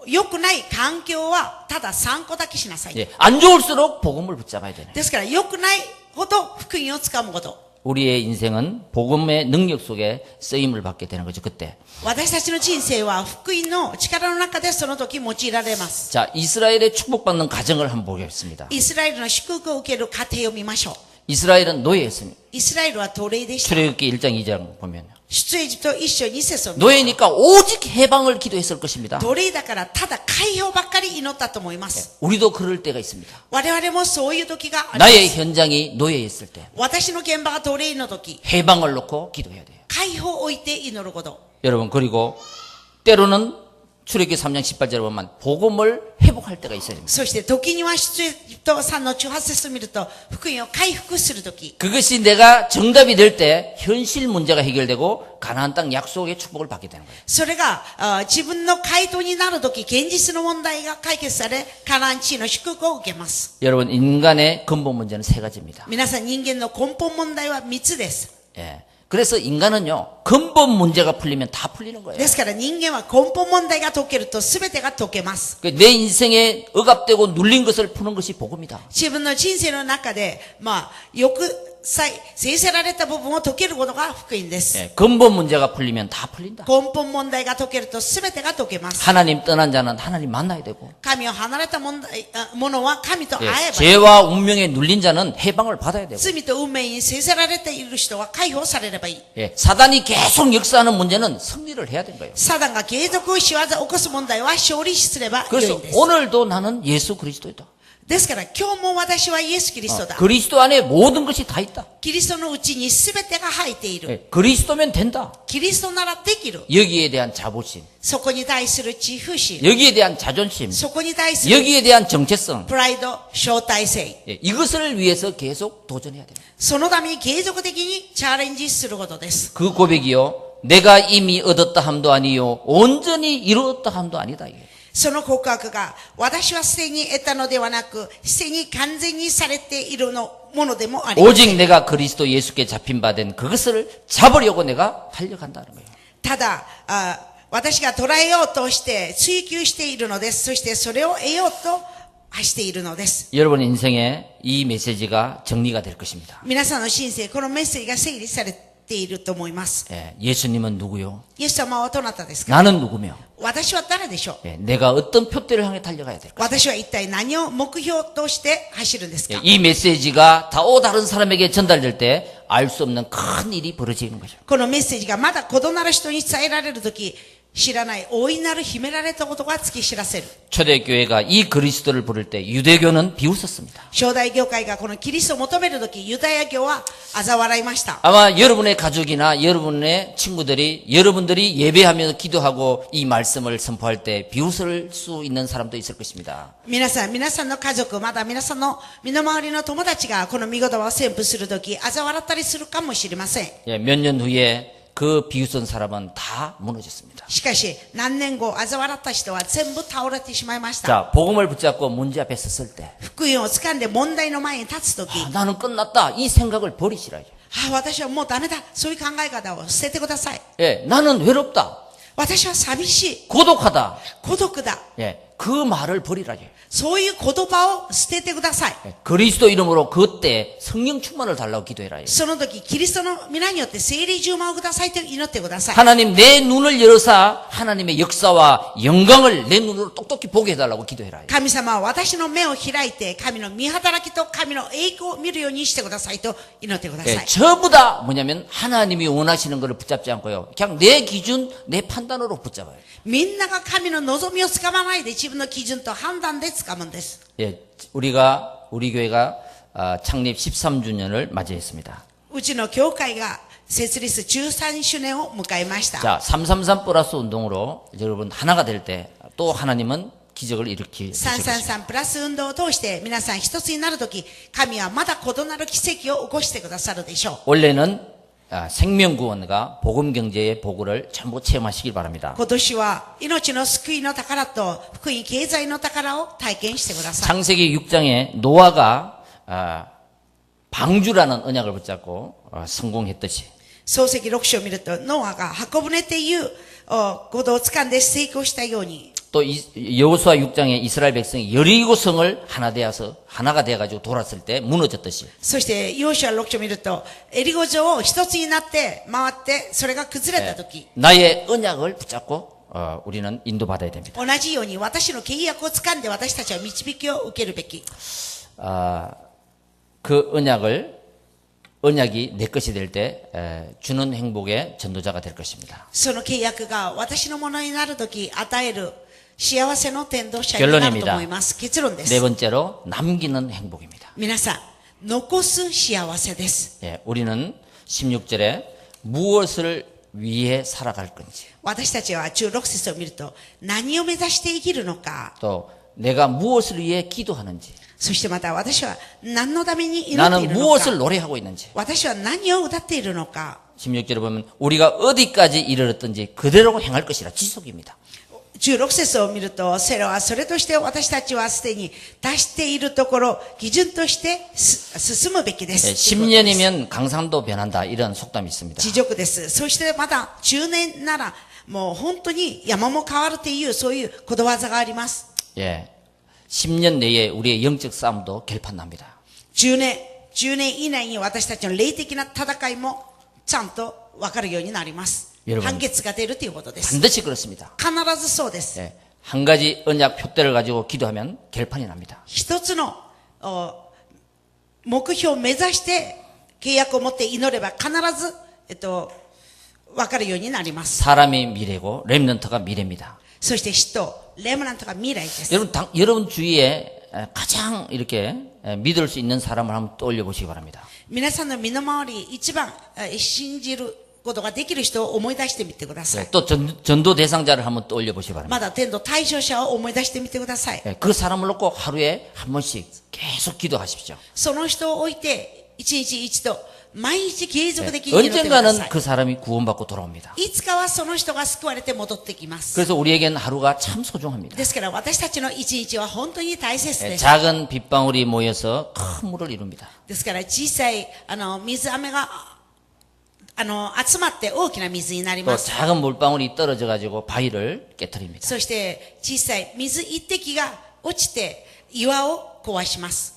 B: 良くない環境はただ参考だけしなさい。
A: 예, 안 좋을수록 복음을 붙잡아야 되네.
B: ですから良くないほど福音をつかむこと。
A: 우리의 인생은 복음의 능력 속에 쓰임을 받게 되는 거죠. 그때.
B: 私たちの人生は福音の力の中でその時用いられます。
A: 자, 이스라엘의 축복받는 가정을 한번 보겠습니다.
B: イスラエルの祝福を受ける家庭を見ましょう。
A: 이스라엘은 노예였습니다.
B: イスラエルは奴隷でした。
A: 출애굽기 1장 2장 보면요.
B: 出エジプト1章2節を見ると
A: 노예니까 오직 해방을 기도했을 것입니다.
B: 奴隷だからただ解放ばっかり祈ったと思います。
A: 우리도 그럴 때가 있습니다.
B: 我々もそういう時がありま
A: 나의
B: す。
A: 현장이 노예였을 때
B: 私の現場が奴隷の時、
A: 해방을 놓고 기도해야 돼요.
B: 解放を置いて祈ること。
A: 여러분 그리고 때로는 출애굽기 3장 18절에 보면 복음을 회복할 때가 있어야 됩니다.
B: そして時には出エジプト3の18節を見ると、福音を回復する時。
A: 그것이 내가 정답이 될 때 현실 문제가 해결되고 가나안 땅 약속의 축복을 받게 되는 거예요.
B: それが自分の回答になる時、現実の問題が解決され、カナン地の祝福を受けます。
A: 여러분 인간의 근본 문제는 세 가지입니다.
B: 皆さん人間の根本問題は3つです。
A: 예. 그래서 인간은요 근본 문제가 풀리면 다 풀리는 거예요.
B: ですから人間は根本問題が解けると全てが解けます。
A: 내 인생에 억압되고 눌린 것을 푸는 것이 복음이다.
B: 自分の人生の中で、よく制せられた部分を解けることが福音です。
A: 예. 근본 문제가 풀리면 다 풀린다.
B: 根本問題が解けると全てが解けます。
A: 하나님 떠난 자는 하나님 만나야 되고
B: 神を離れたものは神と
A: 예.
B: 会えば、
A: 죄와 운명에 눌린 자는 해방을 받아야 되고
B: 罪と運命に制せられている人は解放されればいい。
A: 예. 사단이 계속 역사하는 문제는 승리를 해야 되는 거예요.
B: サダンが継続仕業を起こす問題は勝利すればよい
A: 그래서
B: んです。
A: 오늘도 나는 예수 그리스도이다.
B: ですから今日も私はイエス・キリストだ。
A: 그리스도 안에 모든 것이 다 있다.
B: キリストのうちに全てが入っている。
A: 예, 그리스도면 된다.
B: キリストならできる。
A: 여기에 대한 자부심,
B: そこに対する自負心、
A: 여기에 대한 자존심,
B: そこに対する
A: 여기에 대한 정체성,
B: プライド、招待性。
A: 예, 이것을 위해서 계속 도전해야 됩니다.
B: そのために継続的にチャレンジすることです。
A: 그 고백이요, 내가 이미 얻었다 함도 아니요, 온전히 이루었다 함도 아니다. 이게.
B: その告白が、私はすでに得たのではなく、すでに完全にされているものでもありませ
A: 오직
B: ん。
A: 내가 그리스도 예수께 잡힌 바 된 그것을 잡으려고 내가 달려간다는 거예요.
B: ただ、私が捉えようとして追求しているのです。そしてそれを得ようとしているのです。
A: 여러분 인생에 이 메시지가 정리가 될 것입니다.
B: 皆さんの人生、このメッセージが整理されていると思います。
A: 예, 예수님은 누구요?
B: イエス様はどなたですか？
A: 나는 누구며?
B: 私は誰でしょう？
A: 예, 내가 어떤 표대를 향해 달려가야 될까?
B: 私は一体何を目標として走るんですか？
A: 예, 이 메시지가 또 다른 사람에게 전달될 때 알 수 없는 큰 일이 벌어지는 거죠.
B: このメッセージがまだ異なる人に伝えられるとき、知らない大いなる秘められたことが突き知らせる。
A: 초대교회가 이 그리스도를 부를 때 유대교는 비웃었습니다.
B: 初代教会がこのキリストを求めるとき、ユダヤ教は嘲笑いました。
A: 아마 여러분의 가족이나 여러분의 친구들이 여러분들이 예배하면서 기도하고 이 말씀을 선포할 때 비웃을 수 있는 사람도 있을 것입니다.
B: 皆さんの家族、また皆さんの身の回りの友達がこの御言葉を宣布するとき、嘲笑ったりするかもしれません。
A: 예, 몇 년 후에 그 비웃은 사람은 다 무너졌습니다.
B: しかし、何年後、嘲笑った人は全部倒れてしまいました。
A: 자, 복음을 붙잡고 문제 앞에 섰을 때
B: 福音を掴んで問題の前に立つとき、
A: 나는 끝났다 이 생각을 버리시라요.
B: 私はもうダメだ。そういう考え方を捨ててください。
A: 예, 나는 외롭다,
B: 私は寂しい。
A: 고독하다.
B: 孤独だ。
A: 예, 그 말을 버리라요.
B: そういう言葉を捨ててください。
A: 예, 그리스도 이름으로 그때 성령 충만을 달라고 기도해라요.
B: その時、キリストの皆によって聖霊充満をくださいと祈ってください。
A: 하나님 내 눈을 열어서 하나님의 역사와 영광을 내 눈으로 똑똑히 보게 해달라고 기도해라요.
B: 神様は私の目を開いて、神の見働きと神の栄光を見るようにしてくださいと祈ってくださ
A: 예,
B: い。
A: 전부 다 뭐냐면 하나님이 원하시는 것을 붙잡지 않고요. 그냥 내 기준, 내 판단으로 붙잡아요.
B: みんなが神の望みをつかまないで自分の基準と判断でつかむんです。
A: 예, 우리 교회가 창립 13주년을 맞이했습니다.
B: うちの教会が設立13周年を迎えました。
A: 자, 333 플러스 운동으로 여러분 하나가 될 때 또 하나님은 기적을 일으킬 것입니다.
B: 333プラス運動を通して皆さん一つになるとき、神はまだ異なる奇跡を起こしてくださるでしょう。
A: 원래는 생명구원과 복음경제의 복을 전부 체험하시길 바랍니다.
B: 今年は命の救いの宝と福音経済の宝を体験してください。
A: 창세기 6장에 노아가 방주라는 언약을 붙잡고 성공했듯이
B: 創世記6章を見ると、ノアが箱舟っていうことを掴んで成功したように、
A: 또 여호수아 6장에 이스라엘 백성이 여리고성을 하나가 되어가지고 돌았을 때 무너졌듯이
B: そしてヨシュア6章を見ると、エリゴ城を一つになって回って、それが崩れたとき、
A: 나의 언약을 붙잡고 우리는 인도받아야 됩니다.
B: 同じように私の契約を掴んで私たちは導きを受けるべき。
A: 그 언약이 내 것이 될 때 주는 행복의 전도자가 될 것입니다.
B: その契約が私のものになるとき、与える幸せの伝道者になると思います。結論で
A: 네
B: す。
A: 번째로 남기는 행복입니다.
B: 皆さん、残す幸せです。
A: 예, 우리는 16절에 무엇을 위해 살아갈 건지
B: 私たちは16節を見ると、何を目指して生きるのか、
A: 또 내가 무엇을 위해 기도하는지
B: そしてまた私は何のために祈ってい
A: 나는
B: るの
A: 무엇을
B: か、
A: 노래하고 있는지
B: 私は何を歌っているのか、
A: 16절에 보면 우리가 어디까지 이르렀든지 그대로 행할 것이라 지속입니다.
B: 16節を見ると、それはそれとして私たちはすでに達しているところ、基準として進むべきで
A: 예,
B: す。
A: 10년이면 강산도 변한다 이런 속담이 있습니다.
B: 地獄です。そしてまた10年ならもう本当に山も変わるというそういうことわざがあります。
A: 예, 10년 내에 우리의 영적 싸움도 결판납니다.
B: 10年以内に私たちの霊的な戦いもちゃんと分かるようになります。
A: 여러분,
B: 判決が出るということです。
A: 반드시 그렇습니다.
B: 必ずそうです。
A: 예, 한 가지 언약 표대를 가지고 기도하면 결판이 납니다.
B: 一つの目標を目指して契約を持って祈れば必ず、分かるようになります。
A: 사람이 미래고 렘넌트가 미래입니다.
B: そして人、レムナントが未来です。
A: 여러분 주위에 가장 이렇게 믿을 수 있는 사람을 한번 떠올려 보시기 바랍니다.
B: 皆さんの身の回り一番信じることができる人を思い出してみてください。
A: 또 전도 대상자를 한번 떠올려 보시기 바랍니다.
B: まだ天道対象者を思い出してみてください。
A: 그 사람을 놓고 하루에 한 번씩 계속 기도하십시오.
B: その人を置いて一日一度毎日継続的に祈ってくだ
A: 언젠가는
B: さい。
A: 그 사람이 구원받고 돌아옵니다.
B: いつかはその人が救われて戻ってきます。
A: 그래서 우리에게는 하루가 참 소중합니다.
B: ですから私たちの一日は本当に大切です。
A: 작은 빗방울이 모여서 큰 물을 이룹니다.
B: ですから小さい水飴が集まって大きな水になり
A: 또
B: ます。
A: 작은 물방울이 떨어져 가지고 바위를 깨뜨립니다.
B: そして小さい水一滴が落ちて岩を壊します。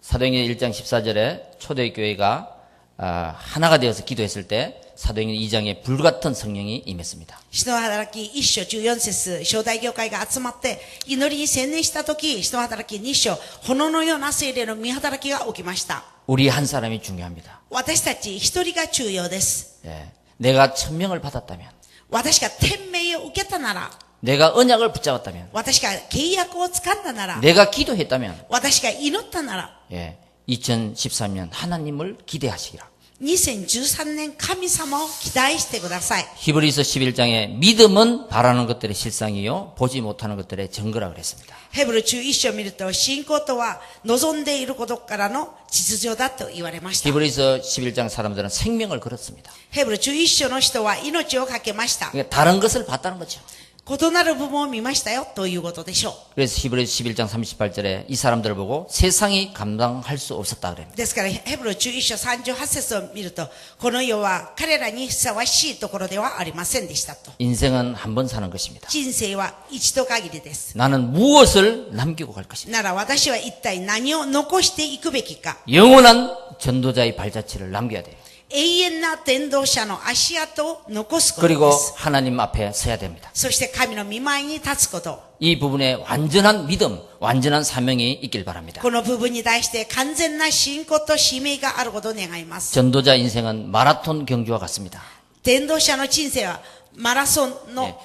A: 사도행전 1장 14절에 초대교회가 하나가 되어서 기도했을 때 사도행전 2장에 불같은 성령이 임했습니다.
B: 使徒の働き1章14節初代教会が集まって祈りに専念したとき、使徒の働き2章炎のような聖霊の御働きが起きました。
A: 우리 한 사람이 중요합니다.
B: 私たち一人が重要です。
A: 예. 내가 천명을 받았다면,
B: 私が天命を受けたなら、
A: 내가 언약을 붙잡았다면,
B: 私が契約を掴んだなら、
A: 내가 기도했다면,
B: 私が祈ったなら、
A: 예. 2013년 하나님을 기대하시기라.
B: 2013年神様を期待してください。
A: 히브리서 11장에 믿음은 바라는 것들의 실상이요 보지 못하는 것들의 증거라 그랬습니다.
B: ヘブル11章を見ると、信仰とは望んでいることからの実情だと言われました。
A: 히브리서 11장 사람들은 생명을 걸었습니다.
B: ヘブル11章の人は命をかけました。
A: 그러니까 다른 것을 봤다는 거죠.
B: 異なる部分を見ましたよということでしょう。
A: 그래서 히브리서 11장 38절에 이 사람들을 보고 세상이 감당할 수 없었다 그럽니다.
B: ですから、ヘブル11章38節を見ると、この世は彼らにふさわしいところではありませんでしたと。
A: 인생은 한 번 사는 것입니다.
B: 人生は一度限りです。
A: 나는 무엇을 남기고 갈 것인가?
B: なら私は一体何を残していくべきか。
A: 영원한 전도자의 발자취를 남겨야 돼요.
B: 永遠な伝道者の足跡を残すことで
A: 그리고
B: す。
A: 하나님 앞에 서야 됩니다.
B: そして神の御前に立つこと。
A: 이 부분에 완전한 믿음, 완전한 사명이 있길 바랍니다.
B: この部分に対して完全な信仰と使命があることを願います。
A: 전도자 인생은 마라톤 경주와 같습니다.
B: 伝道者の人生はマラソンの、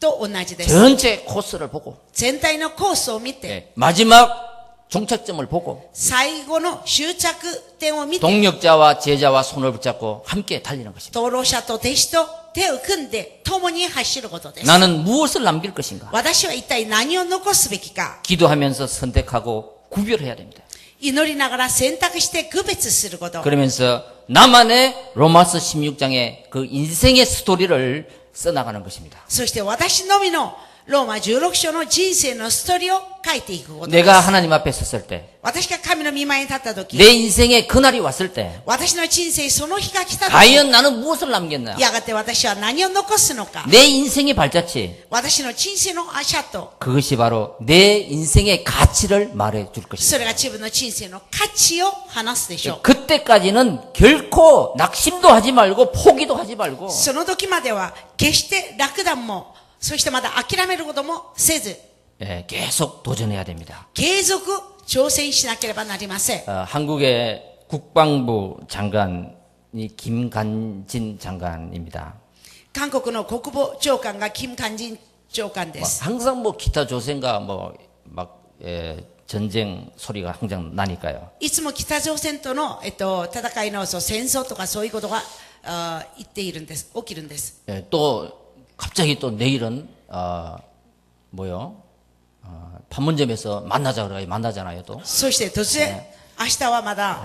B: と同じです。
A: 전체 코스를 보고
B: 全体のコースを見て、
A: 마지막 종착점을 보고
B: 最後の終着点を見て、
A: 동력자와 제자와 손을 붙잡고 함께 달리는 것입니다.
B: 登録者と弟子と手を組んで共に走ることです。
A: 나는 무엇을 남길 것인가?
B: 私は一体何を残すべきか。
A: 기도하면서 선택하고 구별해야 됩니다.
B: 祈りながら選択して区別すること。
A: 그러면서 나만의 로마서 16장의 그 인생의 스토리를 써나가는 것입니다.
B: そして私のみのローマ16章の人生のストーリーを書いていくことです。
A: 내가 하나님 앞에 섰을 때,
B: 私が神の御前に立った時、
A: 내 인생의 그날이 왔을 때,
B: 私の人生その日が来た時、
A: 과연 나는 무엇을 남겼나?
B: やがて私は何を残すのか。
A: 내 인생의 발자취,
B: 私の人生の足跡、
A: 그것이 바로 내 인생의 가치를 말해 줄
B: そ
A: 것입니다.
B: れが自分の人生の価値を話すでしょう。
A: 그때까지는 결코 낙심도 하지 말고 포기도 하지 말고
B: その時までは決して落胆も、そしてまだ諦めることもせず、
A: 계속 도전해야 됩니다.
B: 継続挑戦しなければなりません。
A: 한국의 국방부 장관이 김간진 장관입니다.
B: 韓国の国防長官が金勧進長官です。
A: 항상 뭐 기타 조선과 전쟁 소리가 항상 나니까요.
B: いつも北朝鮮との、戦いの戦争とかそういうことが言っているんです。起きるんです。
A: 또 갑자기 또 내일은 판문점에서 만나자 그래가지고 만나잖아요 또.
B: そして突然、明日はまだ、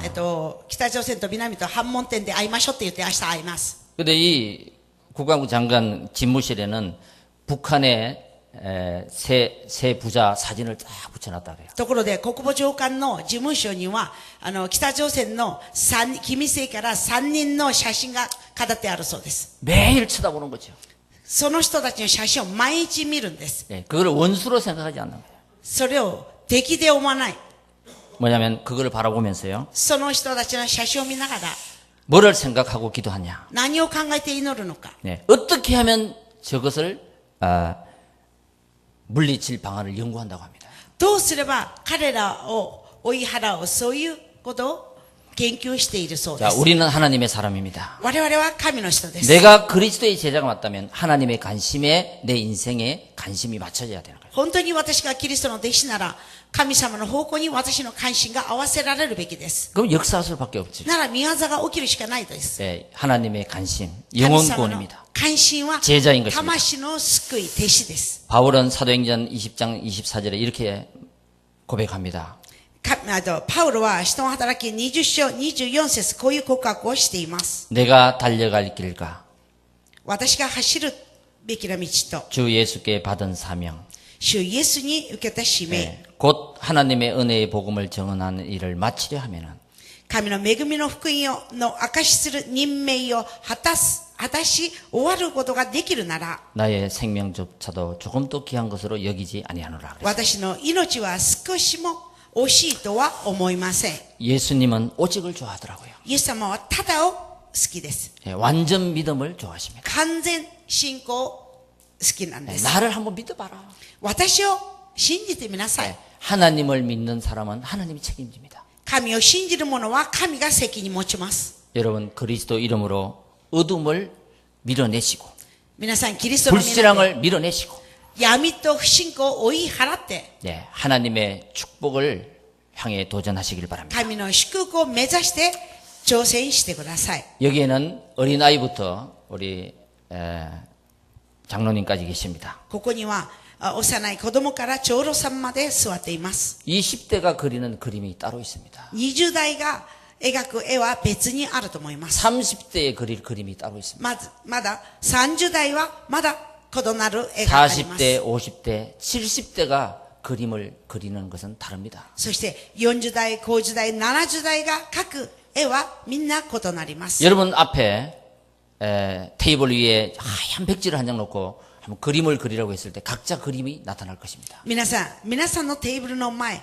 B: 北朝鮮と南と反問店で会いましょうって言って明日会います。
A: 근데 이 국방부 장관 집무실에는 북한의 세 부자 사진을 쫙 붙여놨다 그래요.
B: ところで国防長官の事務所には北朝鮮の機密性から3人の写真が飾ってあるそうです。
A: 매일 쳐다보는 거죠.
B: その人たちの写真を毎日見るんです。
A: 그걸 원수로 생각하지 않는 거예요.
B: それを敵で思わない。
A: 뭐냐면 그걸 바라보면서요.
B: その人たちの写真を見ながら
A: 뭐를 생각하고 기도하냐.
B: 何を考えて祈るのか。
A: 어떻게 하면 저것을 물리칠 방안을 연구한다고 합니다.
B: どうすれば彼らを追い払う、そういうことを研究しているそうで
A: 자,
B: す。
A: 우리는 하나님의 사람입니다.
B: 我々は神の人です。
A: 내가 그리스도의 제자가 맞다면 하나님의 관심에 내 인생에 관심이 맞춰져야 되는 거예요.
B: 本当に私がキリストの弟子なら、神様の方向に私の関心が合わせられるべきです。
A: 그럼 역사할 수밖에 없지.
B: なら宮業が起きるしかないです。
A: 네, 하나님의 관심,
B: 神
A: 영혼
B: 様の
A: 구원입니다.
B: 関心は
A: 제자인 것입니다.
B: 魂の救い、弟子です。
A: 바울은 사도행전 20장 24절에 이렇게 고백합니다.
B: パウロは人の働き20章24節こういう告白をしています。
A: 내가 달려갈 길과
B: 私が走るべきな道と、
A: 주 예수께 받은 사명,
B: 主イエスに受けた使命、
A: 네, 곧 하나님의 은혜의 복음을 증언하는 일을 마치려 하면은
B: 神の恵みの福音の証しする任命を果たし終わることができるなら、
A: 나의 생명조차도 조금도 귀한 것으로 여기지 아니하노라.
B: 私の命は少しも惜しいとは思いません。
A: 예수님은 오직을 좋아하더라고요.
B: イエス様はただを好きです。
A: 예, 완전 믿음을 좋아하십니다.
B: 完全信仰好きなん
A: 예,
B: です。
A: 나를 한번 믿어봐라.
B: 私を信じてみなさい。
A: 예, 하나님을 믿는 사람은 하나님이 책임집니다.
B: 神を信じる者は神が責任持ちます。
A: 여러분 그리스도 이름으로 어둠을 밀어내시고
B: 皆さん、キリストの皆で
A: 불신앙을 밀어내시고
B: 闇と不信仰を追い払って、
A: 예, 하나님의 축복을 향해 도전하시길 바랍니다.
B: 神の祝福を目指して挑戦してください。
A: 여기에는 어린아이부터 우리 장로님까지 계십니다.
B: ここには幼い子供から長老さんまで座っています。
A: 20대가 그리는 그림이 따로 있습니다.
B: 20代が描く絵は別にあると思います。
A: 30대에 그릴 그림이 따로 있습니다.
B: まだ30代はまだ異なる絵があります。
A: 40대, 50대, 70대가 그림을 그리는 것은 다릅니다.
B: そして40代、50代、70代が描く絵はみんな異なります。
A: 여러분 앞에 테이블 위에 하얀 백지를 한 장 놓고 한번 그림을 그리라고 했을 때 각자 그림이 나타날 것입니다.
B: 皆さんのテーブルの前、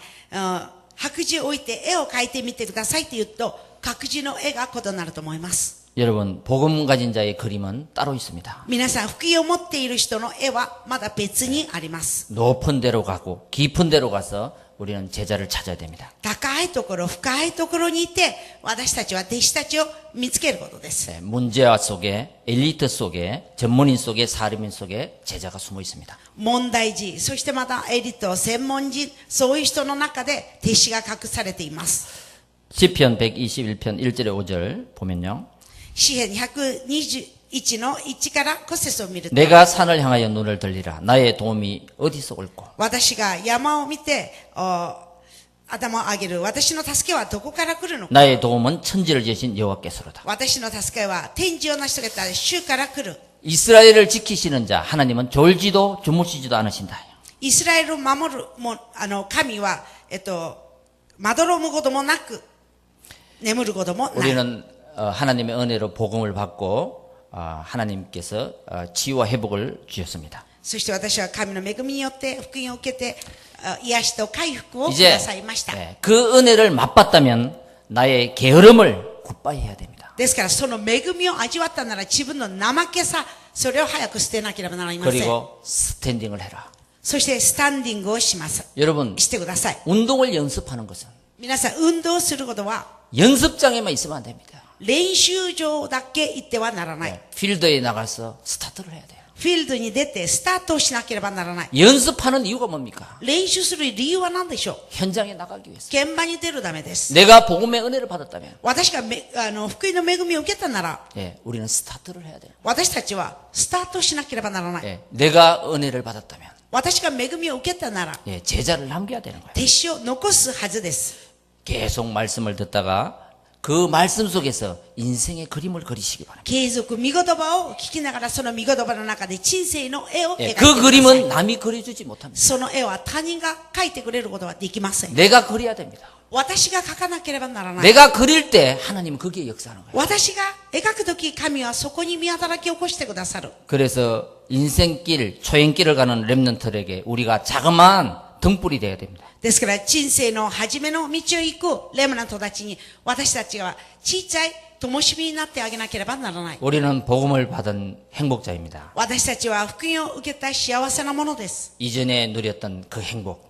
B: 白紙を置いて絵を描いてみてくださいって言うと、各自の絵が異なると思います。
A: 여러분 복음 가진 자의 그림은 따로 있습니다.
B: 皆さん、福音を持っている人の絵はまだ別にあります。
A: 높은 데로 가고 깊은 데로 가서 우리는 제자를 찾아야 됩니다.
B: 高いところ、深いところにいて、私たちは弟子たちを見つけることです。
A: 네, 문제와 속에 엘리트 속에 전문인 속에 사람인 속에 제자가 숨어 있습니다.
B: 問題児、そしてまたエリート、専門人、そういう人の中で弟子が隠されています。
A: 시편 121편 1절에 5절 보면요.
B: 詩編121の1から5節を見ると、
A: 내가 산을 향하여 눈을 들리라. 나의 도움이 어디서 올꼬.
B: 私が山を見て頭を上げる。私の助けはどこから来るのか。
A: 나의 도움은 천지를 지으신 여호와께서로다.
B: 私の助けは天地を成し遂げた主から来る。
A: 이스라엘을 지키시는 자 하나님은 졸지도 주무시지도 않으신다.
B: イスラエルを守る神は、まどろむこともなく、眠ることもない。
A: 우리는 하나님의 은혜로 복음을 받고 하나님께서 치유와 회복을 주셨습니다.
B: そして私は神の恵みによって福音を受けて癒しと回復をく
A: 이제
B: ださいました。
A: 그 은혜를 맛봤다면 나의 게으름을 굿바이 해야 됩니다.
B: ですからその恵みを味わったなら自分の怠けさ、それを早く捨てなければなりません。
A: 그리고 스탠딩을 해라.
B: そしてスタンディングをします。
A: 여러분
B: してください。
A: 운동을 연습하는 것은
B: 皆さん、運動することは
A: 연습장에만 있으면 안 됩니다.
B: 練習場だけ行ってはならない。
A: 필드에 나가서 스타트를 해야 돼요.
B: フィールドに出てスタートをしなければならない。
A: 연습하는 이유가 뭡니까?
B: 練習する理由は何でしょう。
A: 현장에 나가기 위해서.
B: 現場に出るためです。
A: 내가 복음의 은혜를 받았다면
B: 私が福音の恵みを受けたなら、
A: 우리는 스타트를 해야 돼요.
B: 私たちはスタートしなければならない。
A: 내가 은혜를 받았다면
B: 私が恵みを受けたなら、
A: 제자를 남겨야 되는 거예요.
B: 弟子を残すはずです。
A: 계속 말씀을 듣다가 그 말씀 속에서 인생의 그림을 그리시기 바랍니다.
B: 継続、御言葉を聞きながら、その御言葉の中で人生の絵を描いてく
A: 그
B: ださい。
A: 그림은 남이 그려주지 못합니다.
B: その絵は他人が描いてくれることはできません。
A: 내가 그려야 됩니다.
B: 私が描かなければならない。
A: 내가 그릴 때 하나님은 거기에 역사하는 거예요.
B: 私が描くとき、神はそこに見働き起こしてくださる。
A: 그래서 인생길, 초행길을 가는 렘넌트에게 우리가 자그마한 등불이 되어야 됩니다.
B: ですから、人生の初めの道を行くレムナントたちに、私たちは小さい灯火になってあげなければならない。
A: 우리는 복음을 받은 행복자입니다.
B: 私たちは福音を受けた幸せなものです。
A: 이전에 누렸던 그 행복,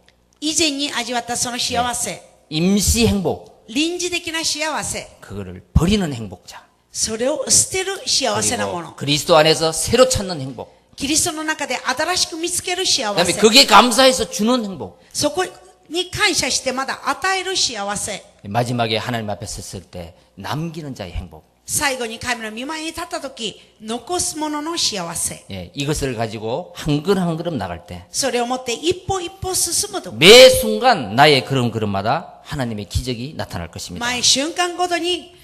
B: 以前に味わったその幸せ、
A: 임시 행복,
B: 臨時的な幸せ、
A: 그거를 버리는 행복자.
B: それを捨てる幸せなも
A: 그리고
B: の。
A: 그리스도 안에서 새로 찾는 행복.
B: キリストの中で新しく見つける幸
A: 그다음에
B: せ。
A: 그게 감사해서 주는 행복.
B: そこに感謝してまだ与える幸せ。
A: 마지막에 하나님 앞에 섰을 때 남기는 자의 행복.
B: 最後に神の御前に立った時、残すものの幸せ。
A: 예, 이것을 가지고 한 걸음 한 걸음 나갈 때
B: それをもって一歩一歩進むと。
A: 매 순간 나의 걸음걸음마다 하나님의 기적이 나타날 것입니다.
B: 毎瞬間ごとに、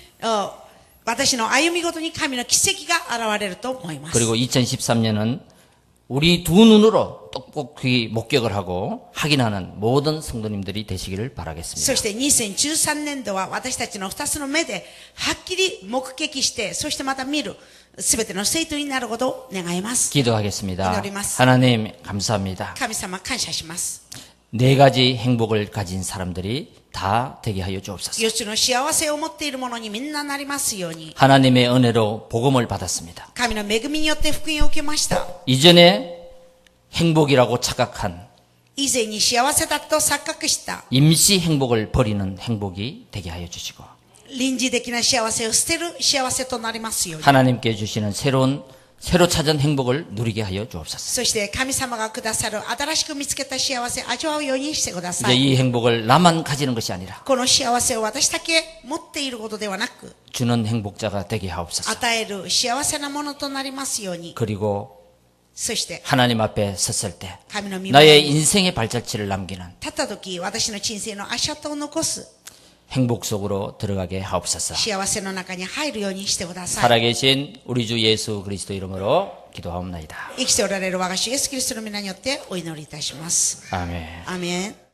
B: 私の歩みごとに神の奇跡が現れると思います。
A: 그리고 2013년은 우리 두 눈으로 똑똑히 목격을 하고 확인하는 모든 성도님들이 되시기를
B: そ
A: 바라겠습니다.
B: して2013年度は私たちの二つの目ではっきり目撃して、そしてまた見るすべての生徒になることを願います。
A: 기도하겠습니다.
B: 기도드리ます.
A: 하나님 감사합니다.
B: 神様感謝します。
A: 네 가지 행복을 가진 사람들이 다 되게 하여 주옵소서.
B: 4つの幸せを持っている者にみんななりますように。
A: 하나님의 은혜로 복음을 받았습니다.
B: 神の恵みによって福音を受けました。
A: 이전에 행복이라고 착각한
B: 以前に幸せだと錯覚した
A: 임시 행복을 버리는 행복이 되게 하여 주시고
B: 臨時的な幸せを捨てる幸せとなりますように。
A: 하나님께 주시는 새로 찾은 행복을 누리게 하여 주옵소서.
B: そして神様がくださる新しく見つけた幸せを味わうようにしてくださ
A: 이제
B: い。
A: 이 행복을 나만 가지는 것이 아니라
B: この幸せを私だけ持っていることではなく、
A: 주는 행복자가 되게 하옵소서.
B: 与える幸せなものとなりますように。
A: 그리고
B: そして
A: 하나님 앞에 섰을 때
B: 神の御前
A: 나의
B: に
A: 인생의 발자취를 남기는
B: 立った時、私の人生の足跡を残す
A: 행복 속으로 들어가게 하옵소서.
B: 幸せの中に入るようにしてください。
A: 살아계신 우리 주 예수 그리스도 이름으로 기도하옵나이다.
B: 生きておられる我が主イエスキリストの皆によってお祈りいたします。
A: 아멘.
B: アーメン。